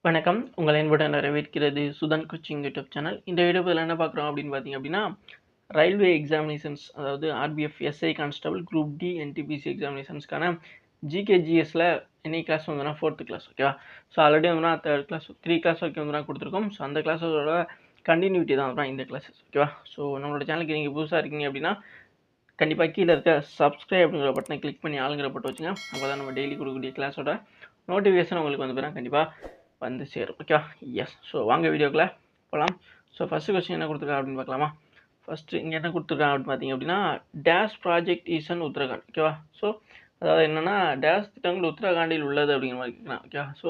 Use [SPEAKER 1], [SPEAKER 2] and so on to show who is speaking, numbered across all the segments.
[SPEAKER 1] வணக்கம். உங்களை அன்புடன் வரவேற்கிறது சுதன் கோச்சிங் யூடியூப் சேனல். இந்த வீடியோவில் என்ன பார்க்குறோம் அப்படின்னு பார்த்தீங்க அப்படின்னா, ரயில்வே எக்ஸாமினேஷன்ஸ் அதாவது RPF, SI constable, group D, NTPC எக்ஸாமினேஷன்ஸ்க்கான ஜிகே, ஜிஎஸ்ல என்னைக்கு கிளாஸ் வந்துன்னா 4th கிளாஸ் ஓகேவா. ஸோ ஆல்ரெடி வந்துன்னா 3rd கிளாஸ் 3 கிளாஸ் வரைக்கும் வந்துன்னா கொடுத்துருக்கோம். ஸோ அந்த கிளாஸோட கண்டினியூட்டி தான் வந்துன்னா இந்த கிளாஸஸ் ஓகேவா. ஸோ நம்மளோட சேனலுக்கு நீங்கள் புதுசாக இருக்கீங்க அப்படின்னா கண்டிப்பாக கீழே இருக்க சப்ஸ்கிரைப் அப்படிங்கிற பட்டனை கிளிக் பண்ணி ஆளுங்கிற பட்டு வச்சுங்க. அப்போ தான் நம்ம டெய்லி கொடுக்கக்கூடிய கிளாஸோட நோட்டிஃபிகேஷன் உங்களுக்கு வந்து போனால் கண்டிப்பாக வந்து சேரும் ஓகேவா. எஸ், ஸோ வாங்க வீடியோக்குள்ளே போகலாம். ஸோ ஃபஸ்ட்டு கொஸ்டின் என்ன கொடுத்துருக்காங்க அப்படின்னு பார்க்கலாமா. ஃபஸ்ட்டு இங்கே என்ன கொடுத்துருக்காங்க அப்படின்னு பார்த்தீங்க அப்படின்னா, டேஷ் ப்ராஜெக்ட் ஈசன் உத்தரகாண்ட் ஓகேவா. ஸோ அதாவது என்னென்னா டேஷ் திட்டங்கள் உத்தரகாண்டில் உள்ளது அப்படிங்கிற மாதிரி கேட்கலாம் ஓகேவா. ஸோ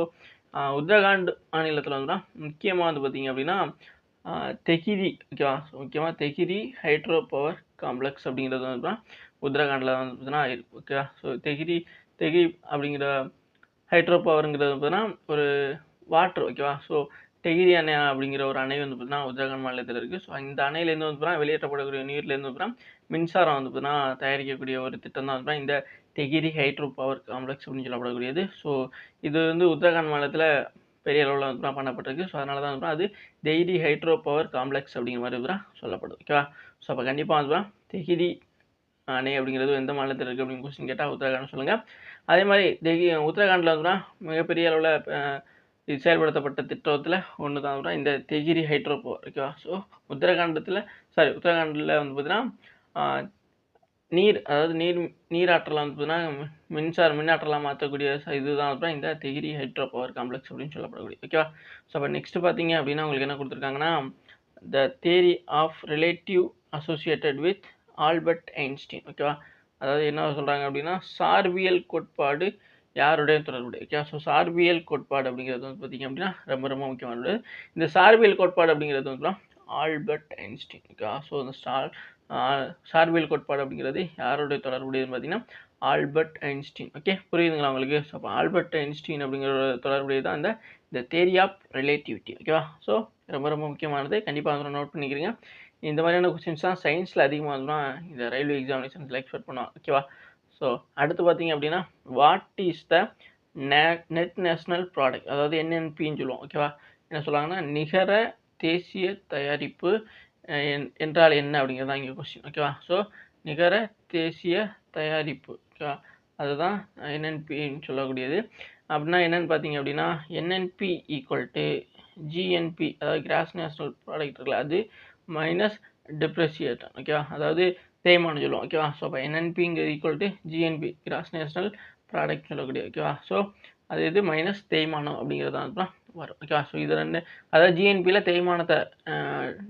[SPEAKER 1] உத்தரகாண்ட் மாநிலத்தில் வந்துன்னா முக்கியமாக வந்து பார்த்தீங்க அப்படின்னா தெஹிரி ஓகேவா. ஸோ முக்கியமாக தெஹிரி ஹைட்ரோ பவர் காம்ப்ளெக்ஸ் அப்படிங்கிறது வந்து உத்தரகாண்டில் வந்து பார்த்தீங்கன்னா இருக்குது ஓகேவா. ஸோ தெஹிரி அப்படிங்கிற ஹைட்ரோ பவருங்கிறது பார்த்தீங்கன்னா ஒரு வாட்டர் ஓகேவா. ஸோ டெகிரி அணை அப்படிங்கிற ஒரு அணை வந்து பார்த்தீங்கன்னா உத்தரகாண்ட் மாநிலத்தில் இருக்குது. ஸோ இந்த அணையிலேருந்து வந்து பார்த்தீங்கன்னா வெளியேற்றப்படக்கூடிய நீர்லேருந்து பார்த்தீங்கன்னா மின்சாரம் வந்து பார்த்தீங்கன்னா தயாரிக்கக்கூடிய ஒரு திட்டம் தான் வந்து இந்த தெகிரி ஹைட்ரோ பவர் காம்ப்ளெக்ஸ் அப்படின்னு சொல்லப்படக்கூடியது. ஸோ இது வந்து உத்தரகாண்ட் மாநிலத்தில் பெரிய அளவில் வந்து பண்ணப்பட்டிருக்கு. ஸோ அதனால தான் வந்து அது தெகிரி ஹைட்ரோ பவர் காம்ப்ளெக்ஸ் அப்படிங்கிற மாதிரி வந்து சொல்லப்படுது ஓகேவா. ஸோ அப்போ கண்டிப்பாக வந்து தெகிரி அணை அப்படிங்கிறது எந்த மாநிலத்தில் இருக்குது அப்படின்னு கொஸ்டின் கேட்டால் உத்தரகாண்ட் சொல்லுங்கள். அதே மாதிரி உத்தரகாண்டில் வந்துன்னா மிகப்பெரிய அளவில் இது செயல்படுத்தப்பட்ட திட்டத்தில் ஒன்று தான் வந்துன்னா இந்த தெகிரி ஹைட்ரோ பவர் ஓகேவா. ஸோ உத்தரகாண்டில் வந்து பார்த்தீங்கன்னா அதாவது நீராற்றலாம் வந்து பார்த்தீங்கன்னா மின்னாற்றலாம் மாற்றக்கூடிய இதுதான் வந்து இந்த தெகிரி ஹைட்ரோ பவர் காம்ப்ளெக்ஸ் அப்படின்னு சொல்லப்படக்கூடிய ஓகேவா. ஸோ அப்போ நெக்ஸ்ட் பார்த்தீங்க அப்படின்னா உங்களுக்கு என்ன கொடுத்துருக்காங்கன்னா, the theory of relative associated with Albert Einstein ஓகேவா. அதாவது என்ன சொல்கிறாங்க அப்படின்னா, சார்பியல் கோட்பாடு யாருடைய தொடர்புடைய ஓகே. ஸோ சார்பியல் கோட்பாடு அப்படிங்கிறது வந்து பார்த்திங்க அப்படின்னா ரொம்ப ரொம்ப முக்கியமானது. இந்த சார்பியல் கோட்பாடு அப்படிங்கிறது வந்து ஆல்பர்ட் ஐன்ஸ்டீன் ஓகே. ஸோ இந்த சார்பியல் கோட்பாடு அப்படிங்கிறது யாருடைய தொடர்புடையதுன்னு பார்த்தீங்கன்னா ஆல்பர்ட் ஐன்ஸ்டீன் ஓகே. புரியுதுங்களா உங்களுக்கு. ஸோ அப்போ ஆல்பர்ட் ஐன்ஸ்டீன் அப்படிங்கிற தொடர்புடையது தான் இந்த தியரி ஆஃப் ரிலேட்டிவிட்டி ஓகேவா. ஸோ ரொம்ப ரொம்ப முக்கியமானது, கண்டிப்பாக வந்து நோட் பண்ணிக்கிறீங்க. இந்த மாதிரியான கொஸ்டின்ஸ் தான் சயின்ஸில் அதிகமாக வந்துன்னா இந்த ரயில்வே எக்ஸாமினேஷன்ஸில் எக்ஸ்பெக்ட் பண்ணுவாங்க ஓகேவா. ஸோ அடுத்து பார்த்தீங்க அப்படின்னா, what is the net national product, அதாவது என்என்பின்னு சொல்லுவோம் ஓகேவா. என்ன சொல்லுவாங்கன்னா நிகர தேசிய தயாரிப்பு என்றால் என்ன அப்படிங்கிறது தான் இங்கே கொஸ்டின் ஓகேவா. ஸோ நிகர தேசிய தயாரிப்பு ஓகேவா, அதுதான் என்என்பின்னு சொல்லக்கூடியது. அப்படின்னா என்னென்னு பார்த்தீங்க அப்படின்னா, என்என்பி ஈக்குவல் டு ஜிஎன்பி, அதாவது கிராஸ் நேஷ்னல் ப்ராடக்ட் இருக்குல்ல, அது மைனஸ் டெப்ரிசியேஷன் ஓகேவா, அதாவது தேய்மானம் சொல்லுவோம் ஓகேவா. ஸோ அப்போ என்என்பிங்கிறது equal to GNP gross national product சொல்லக்கூடிய ஓகேவா. ஸோ அது இது மைனஸ் தேய்மானம் அப்படிங்கிறது தான் வரும் ஓகேவா. ஸோ இது ரெண்டு, அதாவது ஜிஎன்பியில் தேய்மானத்தை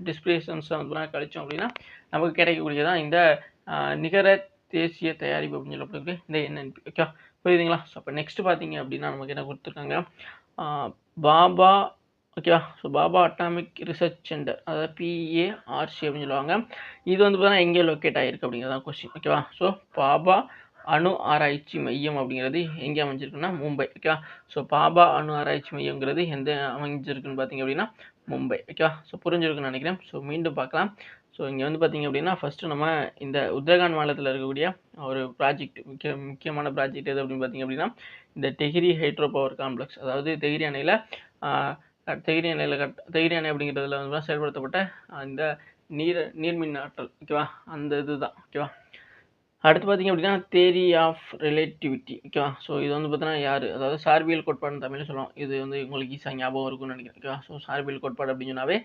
[SPEAKER 1] டிஸ்பிளேஷன்ஸை வந்து கழிச்சோம் அப்படின்னா நமக்கு கிடைக்கக்கூடியதான் இந்த நிகர தேசிய தயாரிப்பு அப்படின்னு சொல்லக்கூடிய இந்த என்என்பி ஓகேவா. புரியுதுங்களா. ஸோ அப்போ நெக்ஸ்ட் பார்த்தீங்க அப்படின்னா நமக்கு என்ன கொடுத்துருக்காங்க, பாபா ஓகேவா. So Baba atomic research centre, அதாவது பிஏஆர்சி அப்படின்னு சொல்லுவாங்க. இது வந்து பார்த்தீங்கன்னா எங்கே லொக்கேட் ஆகிருக்கு அப்படிங்கிறதான் கொஸ்டின் ஓகேவா. ஸோ பாபா அணு ஆராய்ச்சி மையம் அப்படிங்கிறது எங்கே அமைஞ்சிருக்குன்னா மும்பை ஓகேவா. ஸோ பாபா அணு ஆராய்ச்சி மையங்கிறது எந்த அமைஞ்சிருக்குன்னு பார்த்தீங்க அப்படின்னா மும்பை ஓகேவா. ஸோ புரிஞ்சிருக்குன்னு நினைக்கிறேன். ஸோ மீண்டும் பார்க்கலாம். ஸோ இங்கே வந்து பார்த்தீங்க அப்படின்னா ஃபஸ்ட்டு நம்ம இந்த உத்தரகாண்ட் மாநிலத்தில் இருக்கக்கூடிய ஒரு ப்ராஜெக்ட் முக்கியமான ப்ராஜெக்ட் எது அப்படின்னு பார்த்தீங்க அப்படின்னா இந்த தெஹிரி ஹைட்ரோ பவர் காம்ப்ளெக்ஸ், அதாவது தெஹிரி அணையில் தெஹிரி அணை அப்படிங்கிறதுல வந்து செயல்படுத்தப்பட்ட இந்த நீர்மின் ஆற்றல் ஓகேவா, அந்த இதுதான் ஓகேவா. அடுத்து பார்த்தீங்க அப்படின்னா தியரி ஆஃப் ரிலேட்டிவிட்டி ஓகேவா. ஸோ இது வந்து பார்த்தீங்கன்னா யார், அதாவது சார்பியல் கோட்பாடுன்னு தமிழில் சொல்லுவோம். இது வந்து உங்களுக்கு ஈஸியாக ஞாபகம் இருக்கும்னு நினைக்கிறேன் ஓகேவா. ஸோ சார்பியல் கோட்பாடு அப்படின்னு சொன்னாவே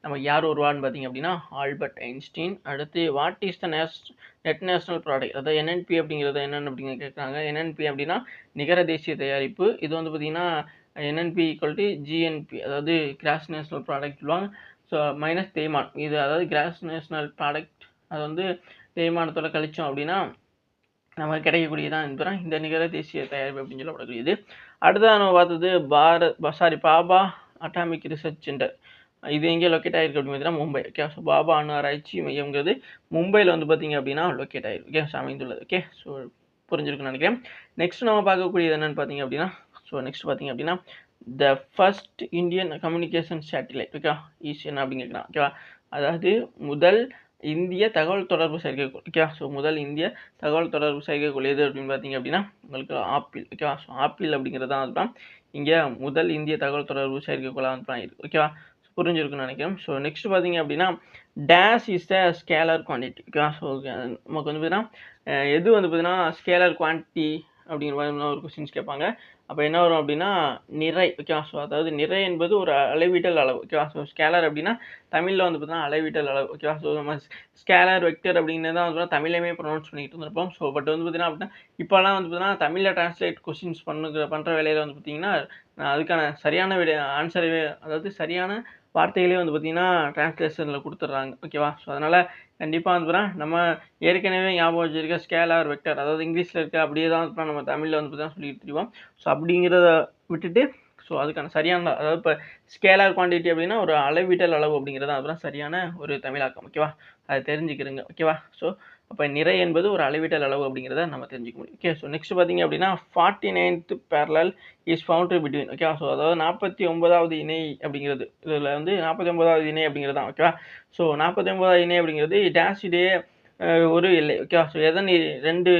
[SPEAKER 1] நமக்கு யார் வருவான்னு பார்த்தீங்க அப்படின்னா ஆல்பர்ட் ஐன்ஸ்டீன். அடுத்து what is the net national product, அதாவது என்என்பி அப்படிங்கிறது என்னென்னு அப்படிங்க கேட்குறாங்க. என்என்பி அப்படின்னா நிகர தேசிய தயாரிப்பு. இது வந்து பார்த்தீங்கன்னா என்என்பி ஈக்குவல் டு ஜிஎன்பி, அதாவது கிராஸ் நேஷனல் ப்ராடக்ட் சொல்லுவாங்க. ஸோ மைனஸ் தேய்மான், இது அதாவது கிராஸ் நேஷனல் ப்ராடக்ட் அது வந்து தேய்மானத்தோட கழிச்சோம் அப்படின்னா நமக்கு கிடைக்கக்கூடியதான் இந்த நிகர தேசிய தயாரிப்பு அப்படின்னு சொல்லப்படக்கூடியது. அடுத்ததாக நம்ம பார்த்தது பாபா அட்டாமிக் ரிசர்ச் சென்டர், இது எங்கே லொக்கேட் ஆகிருக்கு அப்படின்னு பார்த்தீங்கன்னா மும்பை ஓகே. ஸோ பாபா அணு ஆராய்ச்சி மையம்ங்கிறது மும்பையில் வந்து பார்த்தீங்க அப்படின்னா லொக்கேட் ஆகிருக்கு ஓகே. ஸோ அமைந்துள்ளது ஓகே. ஸோ புரிஞ்சிருக்குன்னு நினைக்கிறேன். நெக்ஸ்ட் நம்ம பார்க்கக்கூடியது என்னென்னு பார்த்தீங்க அப்படின்னா, ஸோ நெக்ஸ்ட் பார்த்தீங்க அப்படின்னா the first Indian communication satellite okay is என்ன அப்படின்னு கேட்குறான் ஓகேவா. அதாவது முதல் இந்திய தகவல் தொடர்பு செயற்கைக்கோள் ஓகேவா. ஸோ முதல் இந்திய தகவல் தொடர்பு செயற்கைக்கோள் எது அப்படின்னு பார்த்தீங்க அப்படின்னா உங்களுக்கு ஆப்பிள் ஓகேவா. ஸோ ஆப்பிள் அப்படிங்கிறது தான் அதுதான் இங்கே முதல் இந்திய தகவல் தொடர்பு செயற்கைக்கோளாக வந்து பண்ணியிருக்கு. ஓகேவா? புரிஞ்சிருக்குன்னு நினைக்கிறேன். ஸோ நெக்ஸ்ட் பார்த்தீங்க அப்படின்னா dash is the scalar quantity. ஓகேவா? ஸோ நமக்கு வந்து பார்த்தீங்கன்னா எது வந்து பார்த்தீங்கன்னா ஸ்கேலர் குவான்டிட்டி அப்படிங்கிற மாதிரி ஒரு கொஸ்டின்ஸ் கேட்பாங்க. அப்போ என்ன வரும் அப்படின்னா நிறை. ஓகேவா? ஸோ அதாவது நிறை என்பது ஒரு அளவீட்டல் அளவு. ஓகேவா? ஸோ ஸ்கேலர் அப்படின்னா தமிழில் வந்து பார்த்தீங்கன்னா அளவீட்டல் அளவு. ஓகேவா? ஸோ நம்ம ஸ்கேலர் வெக்டர் அப்படிங்கிறது தான் வந்து தமிழையுமே ப்ரொனவுன்ஸ் பண்ணிட்டு இருந்திருப்போம். ஸோ பட் வந்து பார்த்தீங்கன்னா அப்படின்னா இப்போலாம் வந்து பார்த்தீங்கன்னா தமிழில் டிரான்ஸ்லேட் கொஸ்டின்ஸ் பண்ணுற வேலையில் வந்து பார்த்தீங்கன்னா அதுக்கான சரியான ஆன்சரவே அதாவது சரியான வார்த்தைகளே வந்து பார்த்தீங்கன்னா டிரான்ஸ்லேஷனில் கொடுத்துட்றாங்க. ஓகேவா? ஸோ அதனால் கண்டிப்பாக வந்து பார்த்தீங்கன்னா நம்ம ஏற்கனவே ஞாபகம் வச்சிருக்க ஸ்கேலார் வெக்டர் அதாவது இங்கிலீஷில் இருக்க அப்படியே தான் வந்து நம்ம தமிழில் வந்து பார்த்தீங்கன்னா சொல்லிட்டு தெரியும். ஸோ அப்படிங்கிறத விட்டுட்டு ஸோ அதுக்கான சரியான அதாவது இப்போ ஸ்கேலார் குவான்டிட்டி அப்படின்னா ஒரு அளவீட்டல் அளவு அப்படிங்கிறது அதுதான் சரியான ஒரு தமிழாக்கம். ஓகேவா? அதை தெரிஞ்சுக்கிறங்க. ஓகேவா? ஸோ அப்போ நிறை என்பது ஒரு அளவீட்டல் அளவு அப்படிங்கிறத நம்ம தெரிஞ்சுக்க முடியும். ஓகே. ஸோ நெக்ஸ்ட் பார்த்தீங்க அப்படின்னா 49th parallel is found between. ஓகேவா? ஸோ அதாவது 49வது இணை அப்படிங்கிறது இதில் வந்து 49வது இணை அப்படிங்கிறது தான். ஓகேவா? ஸோ 49வது இணை அப்படிங்கிறது டேஷ் இடையே ஒரு எல்லை. ஓகேவா? ஸோ எதன் 2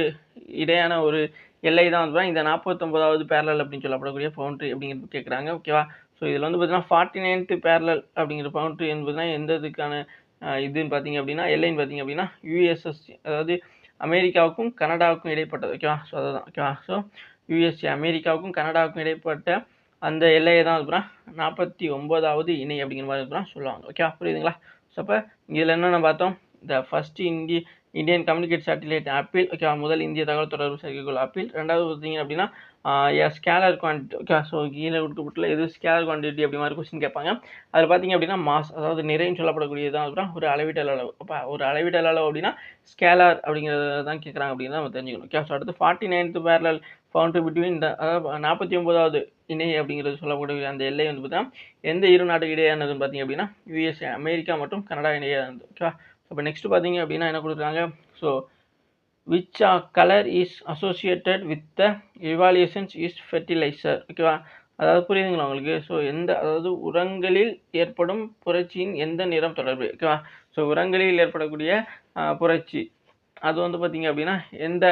[SPEAKER 1] இடையான ஒரு எல்லை தான் வந்து இந்த 49வது பேரலல் அப்படின்னு சொல்லப்படக்கூடிய பவுண்ட்ரி அப்படிங்கிறது கேட்குறாங்க. ஓகேவா? ஸோ இதில் வந்து பார்த்தீங்கன்னா 49th parallel அப்படிங்கிற பவுண்ட்ரி என்பதுனா எந்த இதுக்கான இதுன்னு பார்த்தீங்க அப்படின்னா எல்லைன்னு பார்த்தீங்க அப்படின்னா யூஎஸ்எஸ் அதாவது அமெரிக்காவுக்கும் கனடாவுக்கும் இடைப்பட்டது. ஓகேவா? ஸோ அதுதான். ஓகேவா? ஸோ யூஎஸ்ஏ அமெரிக்காவுக்கும் கனடாவுக்கும் இடைப்பட்ட அந்த எல்லையை தான் இருக்கிறான் 49வது இணை அப்படிங்கிற மாதிரி இருக்கிறான் சொல்லுவாங்க. ஓகேவா? புரியுதுங்களா? ஸோ அப்போ இதில் என்னென்ன பார்த்தோம் த first Indian communicate satellite apple. ஓகேவா? முதல் இந்திய தகவல் தொடர்பு செயற்கைக்கோள் ஆப்பிள். ரெண்டாவது பார்த்தீங்க அப்படின்னா ஸ்கேலர் குவான்டிட்டி. ஓகே. ஸோ கீழே கொடுக்கப்பட்டுள்ள எது ஸ்கேலர் குவான்டிட்டி அப்படி மாதிரி கொஸ்டின் கேட்பாங்க. அதில் பார்த்தீங்க அப்படின்னா மாஸ் அதாவது நிறைன்னு சொல்லப்படக்கூடியதான் அப்புறம் ஒரு அளவீட்டல் அளவு. அப்போ ஒரு அளவீட்டல் அளவு அப்படின்னா ஸ்கேலர் அப்படிங்கிறத தான் கேட்குறாங்க அப்படின்னு நம்ம தெரிஞ்சுக்கணும். ஓகே. ஸோ அடுத்து 49th parallel ஃபவுண்ட் பிட்வீன் அதாவது 49வது இணை அப்படிங்கிறது சொல்லக்கூடிய அந்த எல்லை வந்து பார்த்தீங்கன்னா எந்த இரு நாட்டுக்கு இடையானதுன்னு பார்த்தீங்க அப்படின்னா யூஎஸ்ஏ அமெரிக்கா மற்றும் கனடா இடையானது. ஓகேவா? அப்போ நெக்ஸ்ட் பார்த்தீங்க அப்படின்னா என்ன கொடுக்குறாங்க so which color is associated with the evaluations is fertilizer. ஓகேவா? அதாவது புரியுதுங்களா உங்களுக்கு? ஸோ அதாவது உரங்களில் ஏற்படும் புரட்சியின் எந்த நிறம் தொடர்பு. ஓகேவா? ஸோ உரங்களில் ஏற்படக்கூடிய புரட்சி அது வந்து பார்த்தீங்க அப்படின்னா எந்த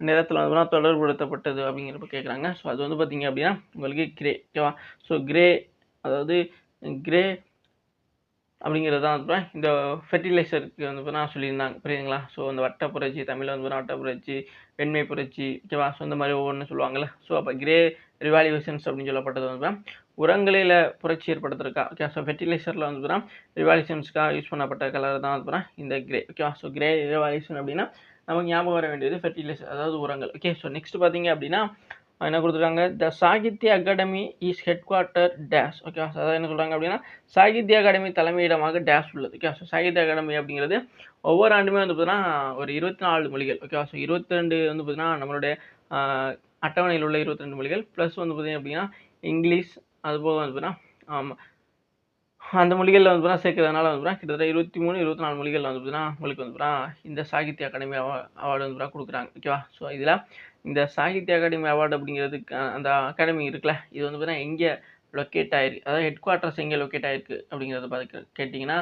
[SPEAKER 1] நிறத்தில் வந்து தொடர்புபடுத்தப்பட்டது அப்படிங்கிறப்ப கேட்குறாங்க. ஸோ அது வந்து பார்த்தீங்க அப்படின்னா உங்களுக்கு கிரே. ஓகேவா? ஸோ கிரே அதாவது கிரே அப்படிங்கிறது தான் வந்து இந்த ஃபெர்டிலைசருக்கு வந்து நான் சொல்லியிருந்தாங்க. புரியுதுங்களா? ஸோ அந்த வட்ட புரட்சி தமிழில் வந்து வட்ட புரட்சி, வெண்மை புரட்சி. ஓகேவா? ஸோ இந்த மாதிரி ஒவ்வொன்று சொல்லுவாங்கள்ல. ஸோ அப்போ கிரே ரிவால்யூஷன்ஸ் அப்படின்னு சொல்லப்பட்டது வந்து உரங்களில் புரட்சி ஏற்படுத்துறதுக்கா. ஓகே. ஸோ ஃபெர்டிலைசரில் வந்து ரிவால்யூஷன்ஸ்க்காக யூஸ் பண்ணப்பட்ட கலர் தான் வந்து இந்த கிரே. ஓகேவா? ஸோ கிரே ரிவால்யூஷன் அப்படின்னா நமக்கு ஞாபகம் வர வேண்டியது ஃபெர்டிலைசர் அதாவது உரங்கள். ஓகே. ஸோ நெக்ஸ்ட் பார்த்தீங்க அப்படின்னா என்ன கொடுத்துருக்காங்க the Sahitya Akademi is head quarter dash. Okay. அதாவது என்ன சொல்கிறாங்க அப்படின்னா சாகித்ய அகாடமி தலைமையிடமாக டேஷ் உள்ளது. ஓகே. ஸோ சாகித்ய அகாடமி அப்படிங்கிறது ஒவ்வொரு ஆண்டுமே வந்து பார்த்தீங்கன்னா ஒரு 24 மொழிகள். ஓகேவா? ஸோ 22 வந்து பார்த்தீங்கன்னா நம்மளுடைய அட்டவணையில் உள்ள 22 மொழிகள் ப்ளஸ் வந்து பார்த்தீங்க அப்படின்னா இங்கிலீஷ் அதுபோக வந்து பார்த்தீங்கன்னா ஆமாம் அந்த மொழிகளில் வந்து சேர்க்கறதுனால வந்து கிட்டத்தட்ட 23 24 மொழிகள் வந்து உங்களுக்கு வந்து இந்த சாகித்ய அகாடமி அவார்டு வந்து கொடுக்குறாங்க. ஓகேவா? ஸோ இதில் இந்த சாகித்ய அகாடமி அவார்டு அப்படிங்கிறதுக்கு அந்த அகாடமி இருக்குல்ல இது வந்து பார்த்தீங்கன்னா எங்கே லொக்கேட் ஆகிருக்கு அதாவது ஹெட் குவார்ட்டர்ஸ் எங்கே லொக்கேட் ஆகிருக்கு அப்படிங்கிறத பார்த்து கேட்டிங்கன்னா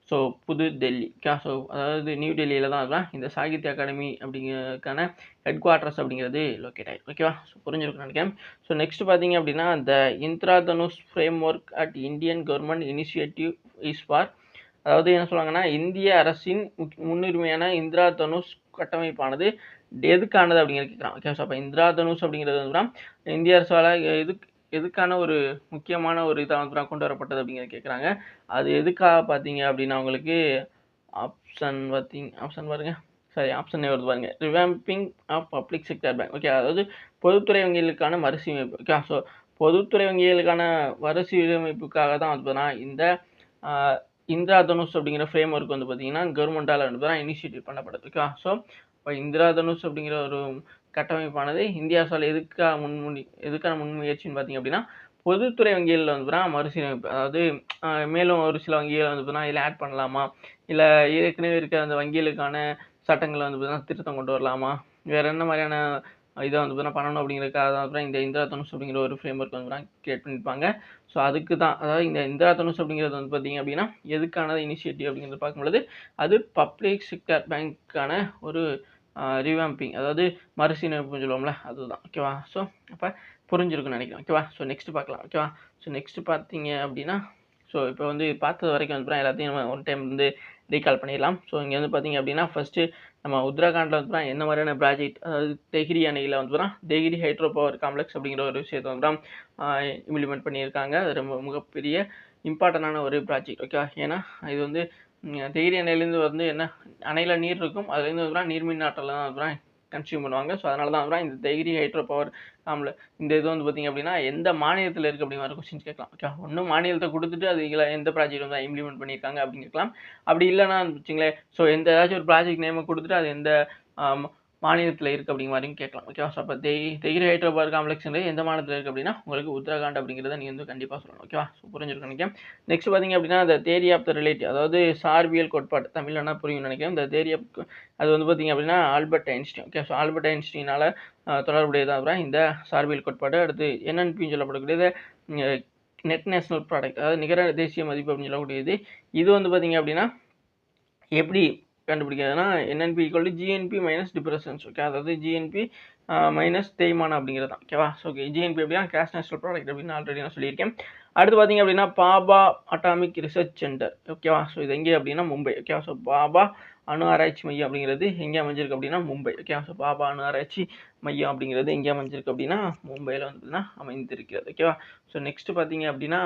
[SPEAKER 1] ஸோ புது டெல்லி. ஓகே. ஸோ அதாவது நியூ டெல்லியில் தான் அதுதான் இந்த சாகித்ய அகாடமி அப்படிங்கிறதுக்கான ஹெட் குவார்ட்டர்ஸ் அப்படிங்கிறது லொக்கேட் ஆகிருக்கு. ஓகேவா? ஸோ புரிஞ்சிருக்குன்னு நினைக்கிறேன். ஸோ நெக்ஸ்ட் பார்த்தீங்க அப்படின்னா the Indradhanush framework at Indian government initiative is for அதாவது என்ன சொல்லுவாங்கன்னா இந்திய அரசின் முன்னுரிமையான இந்திரதனுஷ் கட்டமைப்பானது எதுக்கானது அப்படிங்கிறது கேட்குறான். ஓகே. ஸோ அப்போ இந்திரதனுஷ் அப்படிங்கிறது வந்து இந்திய அரசால் எதுக்கான ஒரு முக்கியமான ஒரு இதாக வந்து கொண்டு வரப்பட்டது அப்படிங்கிறத கேட்குறாங்க. அது எதுக்காக பார்த்தீங்க அப்படின்னா உங்களுக்கு ஆப்ஷன் பாருங்க ஆப்ஷனே வருது பாருங்க revamping of public sector bank. Okay. அதாவது பொதுத்துறை வங்கிகளுக்கான மறுசீரமைப்பு. ஓகே. ஸோ பொதுத்துறை வங்கிகளுக்கான மறுசீரமைப்புக்காக தான் வந்து இந்த இந்திரதனுஷ் அப்படிங்கிற ஃப்ரேம் ஒர்க் வந்து பார்த்தீங்கன்னா கவர்மெண்டால் வந்து இனிஷியேட்டிவ் பண்ணப்படுது. ஓகே. ஸோ இப்போ இந்திரதனுஷ் அப்படிங்கிற ஒரு கட்டமைப்பானது இந்தியா அரசால் எதுக்கான முன்முயற்சின்னு பார்த்தீங்க அப்படின்னா பொதுத்துறை வங்கிகளில் வந்து மறுசீரமைப்பு அதாவது மேலும் ஒரு சில வங்கிகள் வந்து இதில் ஆட் பண்ணலாமா இல்லை ஏற்கனவே இருக்க அந்த வங்கிகளுக்கான சட்டங்களை வந்து திருத்தம் கொண்டு வரலாமா வேறு என்ன மாதிரியான இதை வந்து பண்ணணும் அப்படிங்கிறதுக்காக தான் இந்த இந்திரதனுஷ் அப்படிங்கிற ஒரு ஃப்ரேம் ஒர்க் வந்து கிரியேட் பண்ணியிருப்பாங்க. ஸோ அதுக்கு தான் அதாவது இந்த இந்திரதனுஷ் அப்படிங்கிறது வந்து பார்த்தீங்க அப்படின்னா எதுக்கான இனிஷியேட்டிவ் அப்படிங்கிறது பார்க்கும்பொழுது அது பப்ளிக் செக்டர் பேங்க்கான ஒரு ரிவாம்பிங் அதாவது மறுசீரமைப்புன்னு சொல்லுவோம்ல அதுதான். ஓகேவா? ஸோ அப்போ புரிஞ்சிருக்குன்னு நினைக்கிறேன். ஓகேவா? ஸோ நெக்ஸ்ட் பார்க்கலாம். ஓகேவா? ஸோ நெக்ஸ்ட் பார்த்தீங்க அப்படின்னா, ஸோ இப்போ வந்து பார்த்தது வரைக்கும் வந்து எல்லாத்தையும் நம்ம ஒன் டைம் வந்து ரீகால் பண்ணிடலாம். ஸோ இங்கே வந்து பார்த்தீங்க அப்படின்னா, ஃபஸ்ட்டு நம்ம உத்தராகண்டில் வந்து என்ன மாதிரியான ப்ராஜெக்ட், அதாவது தெஹ்ரி அணையில் வந்து தெஹ்ரி ஹைட்ரோ பவர் காம்ப்ளெக்ஸ் அப்படிங்கிற ஒரு விஷயத்தை வந்து இம்ப்ளிமெண்ட் பண்ணியிருக்காங்க. அது ரொம்ப மிகப்பெரிய இம்பார்ட்டண்டான ஒரு ப்ராஜெக்ட். ஓகேவா? ஏன்னா இது வந்து தெஹ்ரி அணையிலேருந்து வந்து என்ன அணையில் நீர் இருக்கும், அதுலேருந்து வந்து நீர்மின் ஆற்றல் தான் வந்து கன்சியூம் பண்ணுவாங்க. ஸோ அதனால தான் வந்து இந்த தெஹ்ரி ஹைட்ரோ பவர் இந்த இது வந்து பார்த்தீங்க அப்படின்னா எந்த மாநிலத்தில் இருக்குது அப்படிங்கிற மாதிரி கொஸ்டின்ஸ் கேட்கலாம். ஓகே, ஒன்றும் மாநிலத்தை கொடுத்துட்டு அது எந்த ப்ராஜெக்ட் வந்து இம்ப்ளிமெண்ட் பண்ணியிருக்காங்க அப்படின்னு கேட்கலாம். அப்படி இல்லைன்னா வச்சுங்களேன், ஸோ எந்த ஏதாச்சும் ஒரு ப்ராஜெக்ட் நேமை கொடுத்துட்டு அது எந்த மாநிலத்தில் இருக்குது அப்படிங்கிற மாதிரியும் கேட்கலாம். ஓகேவா? ஸோ அப்போ தெஹ்ரி ஹைட்ரோ பவர் காம்ப்ளெக்ஸ்ன்றது எந்த மாநிலத்தில் இருக்குது அப்படின்னா உங்களுக்கு உத்தரகாண்ட் அப்படிங்கிறத நீங்கள் வந்து கண்டிப்பாக சொல்லணும். ஓகேவா? ஸோ புரிஞ்சிருக்கும் நினைக்கிறேன். நெக்ஸ்ட் பார்த்தீங்க அப்படின்னா இந்த தேரி ஆஃப் த ரிலேட்டிவ், அதாவது சார்பியல் கோட்பாடு, தமிழ்னா புரியும் நினைக்கிறேன். இந்த தேரி ஆஃப் அது வந்து பார்த்தீங்க அப்படின்னா Albert Einstein. Okay, so Albert ஐன்ஸ்டீனால் தொடர்புடையதாக இந்த சார்பியல் கோட்பாடு. அடுத்து என்என்பின்னு சொல்லப்படக்கூடியது நெட் நேஷனல் ப்ராடக்ட், அதாவது நிகர தேசிய மதிப்பு அப்படின்னு சொல்லக்கூடியது. இது வந்து பார்த்தீங்க அப்படின்னா எப்படி கண்டுபிடிக்கிறதுனா NNP equal to GNP minus depressions. Okay, அதாவது ஜிஎன்பி மைனஸ் தேய்மானம் அப்படிங்கிறது தான். ஓகேவா? ஸோ ஓகே, ஜிஎன்பி அப்படின்னா கேஷ் நேஷனல் ப்ராடக்ட் அப்படின்னு ஆல்ரெடி நான் சொல்லியிருக்கேன். அடுத்து பார்த்தீங்க அப்படின்னா பாபா அட்டாமிக் ரிசர்ச் சென்டர். ஓகேவா? ஸோ இது எங்கே அப்படின்னா மும்பை. ஓகேவா? ஸோ பாபா அணு ஆராய்ச்சி மையம் அப்படிங்கிறது எங்கே அமைஞ்சிருக்கு அப்படின்னா மும்பை. ஓகே, ஸோ பாபா அணு ஆராய்ச்சி மையம் அப்படிங்கிறது எங்கே அமைஞ்சிருக்கு அப்படின்னா மும்பையில் வந்து அமைந்திருக்கிறது. ஓகேவா? ஸோ நெக்ஸ்ட் பார்த்தீங்க அப்படின்னா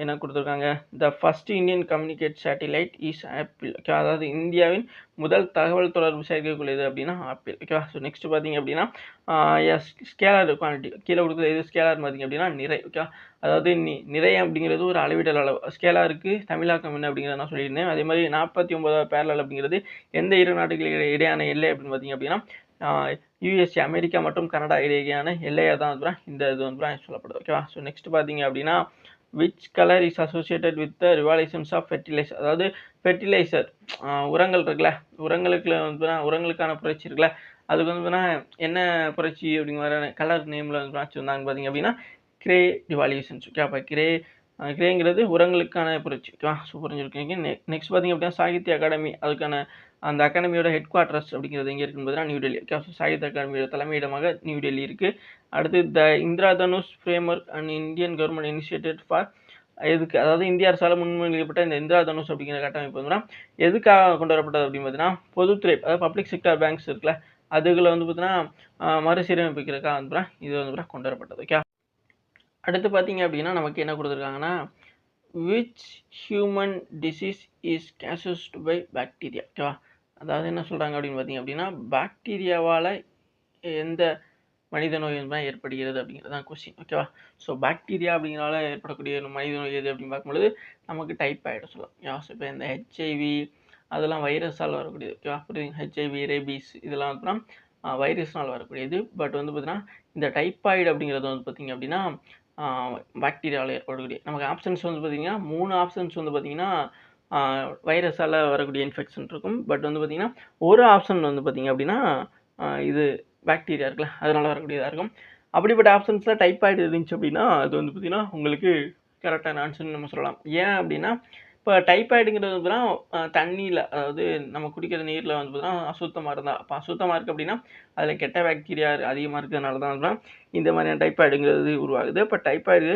[SPEAKER 1] என்ன கொடுத்துருக்காங்க, த first Indian communicate satellite is apple. Okay, அதாவது இந்தியாவின் முதல் தகவல் தொடர்பு செயற்கைக்குள்ளது அப்படின்னா ஆப்பிள். ஓகேவா? ஸோ நெக்ஸ்ட் பார்த்தீங்க அப்படின்னா ஸ்கேலார் குவான்டிட்டி கீழே கொடுக்குறது எது ஸ்கேலார் பார்த்தீங்க அப்படின்னா நிறை. ஓகே, அதாவது நிறை அப்படிங்கிறது ஒரு அளவிடல் அளவு. ஸ்கேலாருக்கு தமிழாக்கம் என்ன அப்படிங்கிறத நான் சொல்லியிருந்தேன். அதே மாதிரி 49வது பேரலல் அப்படிங்கிறது எந்த இரு நாடுகளுக்கு இடையான எல்லை அப்படின்னு பார்த்தீங்க அப்படின்னா யூஎஸ்ஏ அமெரிக்கா மற்றும் கனடா இடையேயான எல்லையாக தான் வந்து இந்த இது வந்து சொல்லப்படுது. ஓகேவா? ஸோ நெக்ஸ்ட் பார்த்தீங்க அப்படின்னா which colour is associated with the revolutions of fertilizer, அதாவது ஃபெர்டிலைசர் உரங்கள் இருக்குல்ல, உரங்களுக்கான புரட்சி இருக்குல்ல, அதுக்கு வந்து என்ன புரட்சி அப்படிங்கிற கலர் நேமில் வந்து வச்சுருந்தாங்க பார்த்தீங்க அப்படின்னா கிரே ரிவால்யூஷன்ஸ். ஓகே, அப்போ கிரேங்கிறது உரங்களுக்கான புரட்சி. ஓகேவா? ஸோ புரிஞ்சுருக்கீங்க. நெக்ஸ்ட் பார்த்தீங்க அப்படின்னா சாகித்ய அகாடமி, அதுக்கான அந்த அகாடமியோட ஹெட் குவார்ட்டர்ஸ் அப்படிங்கிறது எங்கே இருக்குன்னு பார்த்தீங்கன்னா new Delhi. Okay, so Sahitya அகாடமியோட தலைமையிடமாக நியூ டெல்லி இருக்குது. அடுத்து the Indira Dhanush framework and Indian government initiative for எதுக்கு, அதாவது இந்திய அரசால் முன்மொழியப்பட்ட இந்த இந்திரா தனுஷ் அப்படிங்கிற கட்டமைப்பு வந்து எதுக்காக கொண்டு வரப்பட்டது அப்படின்னு பார்த்தீங்கன்னா பொதுத்துறை, அதாவது பப்ளிக் செக்டர் பேங்க்ஸ் இருக்குல்ல, அதுகளை வந்து பார்த்தீங்கன்னா மறுசீரமைப்புக்கிறதுக்காக வந்து இது வந்து கொண்டு வரப்பட்டது. ஓகே, அடுத்து பார்த்தீங்க அப்படின்னா நமக்கு என்ன கொடுத்துருக்காங்கன்னா which human disease is caused by bacteria. ஓகேவா? அதாவது என்ன சொல்கிறாங்க அப்படின்னு பார்த்தீங்க அப்படின்னா பாக்டீரியாவால் எந்த மனித நோய் தான் ஏற்படுகிறது அப்படிங்கிறது தான் கொஸ்டின். ஓகேவா? ஸோ பாக்டீரியா அப்படிங்கிறனால ஏற்படக்கூடிய மனித நோய் எது அப்படின்னு பார்க்கும்பொழுது நமக்கு டைப்பாய்டு சொல்லலாம். ஸோ இப்போ இந்த ஹெச்ஐவி அதெல்லாம் வைரஸால் வரக்கூடியது. ஓகேவா? புரியுது? ஹெச்ஐவி, ரேபீஸ் இதெல்லாம் வந்து வைரஸ்னால் வரக்கூடியது. பட் வந்து பார்த்தீங்கன்னா இந்த டைப்பாய்டு அப்படிங்கிறது வந்து பார்த்திங்க அப்படின்னா பாக்டீரியாவில் ஏற்படக்கூடிய நமக்கு ஆப்ஷன்ஸ் வந்து பார்த்திங்கன்னா 3 ஆப்ஷன்ஸ் வந்து பார்த்திங்கன்னா வைரஸால் வரக்கூடிய இன்ஃபெக்ஷன் இருக்கும். பட் வந்து பார்த்திங்கன்னா ஒரு ஆப்ஷன் வந்து பார்த்திங்க அப்படின்னா இது பாக்டீரியா இருக்குல்ல அதனால் வரக்கூடியதாக இருக்கும். அப்படிப்பட்ட ஆப்ஷன்ஸில் டைப்பாய்டு இருந்துச்சு அப்படின்னா அது வந்து பார்த்திங்கன்னா உங்களுக்கு கரெக்டான ஆன்சர்னு நம்ம சொல்லலாம். ஏன் அப்படின்னா இப்போ டைப்பாய்டுங்கிறது பார்த்தீங்கன்னா தண்ணியில், அதாவது நம்ம குடிக்கிற நீரில் வந்து பார்த்தீங்கன்னா அசுத்தமாக இருந்தால், அப்போ அசுத்தமாக இருக்குது அப்படின்னா அதில் கெட்ட பாக்டீரியா அதிகமாக இருக்கிறதுனால தான் இந்த மாதிரியான டைப்பாய்டுங்கிறது உருவாகுது. இப்போ டைப்பாய்டு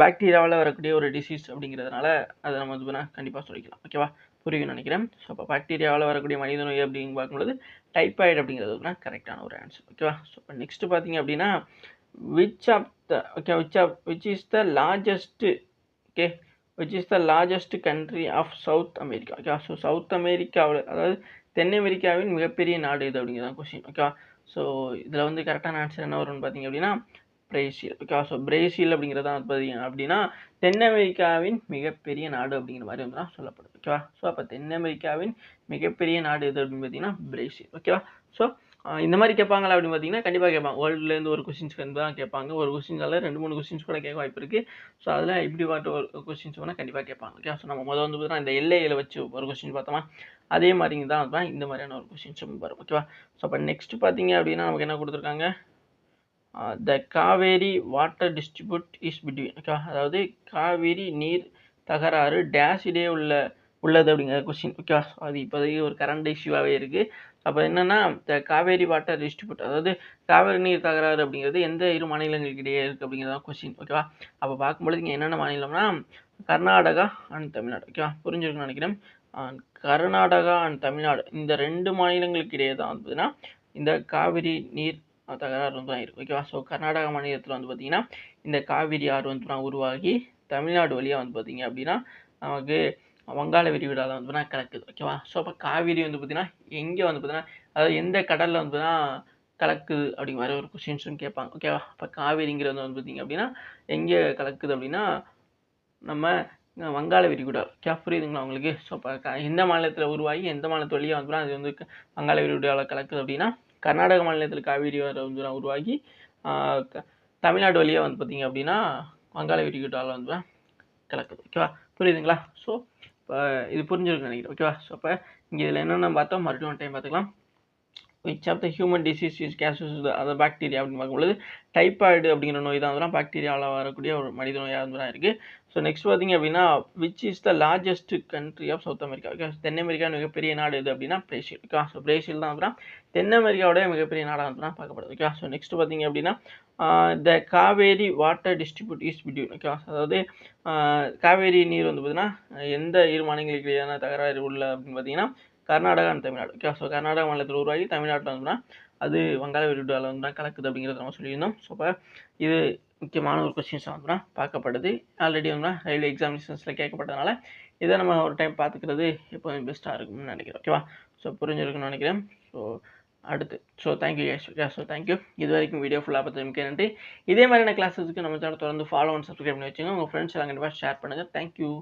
[SPEAKER 1] பாக்டீரியாவில் வரக்கூடிய ஒரு டிசீஸ் அப்படிங்கிறதுனால அதை நம்ம வந்து கண்டிப்பாக சொல்லிக்கலாம். ஓகேவா? புரியும் நினைக்கிறேன். ஸோ அப்போ பாக்டீரியாவில் வரக்கூடிய மனித நோய் அப்படின்னு பார்க்கும்போது டைப்பாய்டு அப்படிங்கிறது கரெக்டான ஒரு ஆன்சர். ஓகேவா? ஸோ இப்போ நெக்ஸ்ட் பார்த்தீங்க அப்படின்னா which is the largest country of South America. Okay, so South அமெரிக்காவில், அதாவது தென் அமெரிக்காவின் மிகப்பெரிய நாடு இது அப்படிங்கிறதான் கொஸ்டின். ஓகேவா? ஸோ இதில் வந்து கரெக்டான ஆன்சர் என்ன வரும்னு பார்த்தீங்க அப்படின்னா பிரேசில். ஓகே, ஸோ பிரேசில் அப்படிங்கிறத பார்த்தீங்க அப்படின்னா தென் அமெரிக்காவின் மிகப்பெரிய நாடு அப்படிங்கிற மாதிரி வந்து தான் சொல்லப்படுது. ஓகேவா? ஸோ அப்போ தென் அமெரிக்காவின் மிகப்பெரிய நாடு எது அப்படின்னு பார்த்தீங்கன்னா பிரேசில். ஓகேவா? ஸோ இந்த மாதிரி கேட்பாங்களா அப்படின்னு பார்த்தீங்கன்னா கண்டிப்பாக கேட்பாங்க. வேர்ல்டுலேருந்து ஒரு கொஸ்டின்ஸ் வந்து தான் கேட்பாங்க. ஒரு கொஸ்டின்ஸால் 2-3 கொஸ்டின்ஸ் கூட கேட்க வாய்ப்பு இருக்குது. ஸோ அதில் இப்படி பார்த்து ஒரு கொஸ்டின்ஸ் வேணால் கண்டிப்பாக கேட்பாங்க. ஓகே, ஸோ நம்ம முதல் வந்து பார்த்தீங்கன்னா இந்த எல்லையில் வச்சு ஒரு கொஸ்டின் பார்த்தோமா, அதே மாதிரிங்க தான் இந்த மாதிரியான ஒரு கொஸ்டின்ஸும் வரும். ஓகேவா? ஸோ அப்போ நெக்ஸ்ட் பார்த்தீங்க அப்படின்னா நமக்கு என்ன கொடுத்துருக்காங்க, the Kaveri water distribute is between. Okay, அதாவது காவேரி நீர் தகராறு டேஷ் இடையே உள்ள உள்ளது அப்படிங்கிற கொஸ்டின். ஓகேவா? ஸோ அது இப்போதைக்கு ஒரு கரண்ட் இஷ்யூவாகவே இருக்குது. அப்போ என்னென்னா காவேரி வாட்டர் டிஸ்ட்ரிபியூட், அதாவது காவேரி நீர் தகராறு அப்படிங்கிறது எந்த இரு மாநிலங்களுக்கு இடையே இருக்குது அப்படிங்கிறது தான் கொஸ்டின். ஓகேவா? அப்போ பார்க்கும்பொழுது இங்கே என்னென்ன மாநிலம்னா கர்நாடகா அண்ட் தமிழ்நாடு. ஓகேவா? புரிஞ்சிருக்குன்னு நினைக்கிறேன். கர்நாடகா அண்ட் தமிழ்நாடு இந்த 2 மாநிலங்களுக்கு இடையே தான் வந்து பார்த்தீங்கன்னா இந்த காவிரி நீர் தகராறு வந்து ஆயிருக்கு. ஓகேவா? ஸோ கர்நாடகா மாநிலத்தில் வந்து பார்த்தீங்கன்னா இந்த காவிரி ஆறு வந்து உருவாகி தமிழ்நாடு வழியாக வந்து பார்த்தீங்க அப்படின்னா நமக்கு வங்காள விரிகுடாவில் வந்து பார்த்தீங்கன்னா கலக்குது. ஓகேவா? ஸோ அப்போ காவிரி வந்து பார்த்தீங்கன்னா எங்கே வந்து பார்த்தீங்கன்னா அதாவது எந்த கடலில் வந்து பார்த்தீங்கன்னா கலக்குது அப்படிங்கிற மாதிரி ஒரு கொஸ்டின்ஸும் கேட்பாங்க. ஓகேவா? அப்போ காவிரிங்கிறது வந்து பார்த்தீங்க அப்படின்னா எங்கே கலக்குது அப்படின்னா நம்ம வங்காள விரிகுடா. ஓகே, புரியுதுங்களா உங்களுக்கு? ஸோ இப்போ எந்த மாநிலத்தில் உருவாகி எந்த மாநிலத்து வழியாக வந்து அது வந்து வங்காள விரிகுடாவில் கலக்குது அப்படின்னா கர்நாடக மாநிலத்தில் காவிரி வந்து உருவாகி தமிழ்நாடு வழியாக வந்து பார்த்தீங்க அப்படின்னா வங்காள விரிகுடாவில் வந்து கலக்குது. ஓகேவா? புரியுதுங்களா? ஸோ இப்போ இது புரிஞ்சிருக்குன்னு நினைக்கிறேன். ஓகேவா? ஸோ அப்போ இங்கே இதில் என்னென்ன பார்த்தோம் மறுபடியும் ஒன் டைம் பார்த்துக்கலாம். Which of the human disease is cases அது பாக்டீரியா அப்படின்னு பார்க்கும்பொழுது டைபாய்டு அப்படிங்கிற நோய் தான் வந்து பாக்டீரியாவில் வரக்கூடிய ஒரு மனித நோயாக வந்து இருக்குது. ஸோ நெக்ஸ்ட் பார்த்தீங்க அப்படின்னா which is the largest country of South America. Okay, தென் அமெரிக்கா மிகப்பெரிய நாடு எது அப்படின்னா பிரேசில். ஓகே, ஸோ பிரேசில் தான் அப்புறம் தென் அமெரிக்காவோடைய மிகப்பெரிய நாடாக வந்து பார்க்கப்படுது. ஓகே, ஸோ நெக்ஸ்ட் பார்த்தீங்க அப்படின்னா the Kaveri water distribute is between. Okay, அதாவது காவேரி நீர் வந்து பார்த்தீங்கன்னா எந்த இரு மாநிலங்களுக்கு இடையான தகராறு உள்ள அப்படின்னு பார்த்தீங்கன்னா Karnataka and Tamil Nadu. Okay, so Karnataka மாநிலத்தில் உருவாகி தமிழ்நாட்டில் வந்துன்னா அது வங்காள விரிகுடாவில் வந்து தான் கலக்குது அப்படிங்கிறத நம்ம சொல்லியிருந்தோம். ஸோ இப்போ இது முக்கியமான ஒரு கொஸ்டின்ஸ் வந்து பார்க்கப்படுது. ஆல்ரெடி வந்து ரயில்வே எக்ஸாமினேஷன்ஸில் கேட்கப்பட்டதுனால இதை நம்ம ஒரு டைம் பார்த்துக்கிறது எப்போதும் பெஸ்ட்டாக இருக்கும்னு நினைக்கிறேன். ஓகேவா? ஸோ புரிஞ்சிருக்குன்னு நினைக்கிறேன். ஸோ அடுத்து thank you cash. Okay, so thank you. இது வரைக்கும் வீடியோ ஃபுல்லாக பார்த்து மிக்க நன்றி. இதே மாதிரியான கிளாஸஸுக்கு நம்ம சேனல் தொடர்ந்து ஃபாலோ அண்ட் சப்ஸ்கிரைப் பண்ணி வச்சுங்க. உங்கள் ஃப்ரெண்ட்ஸ் எல்லாம் கண்டிப்பாக ஷேர் பண்ணுங்கள். தேங்க்யூ.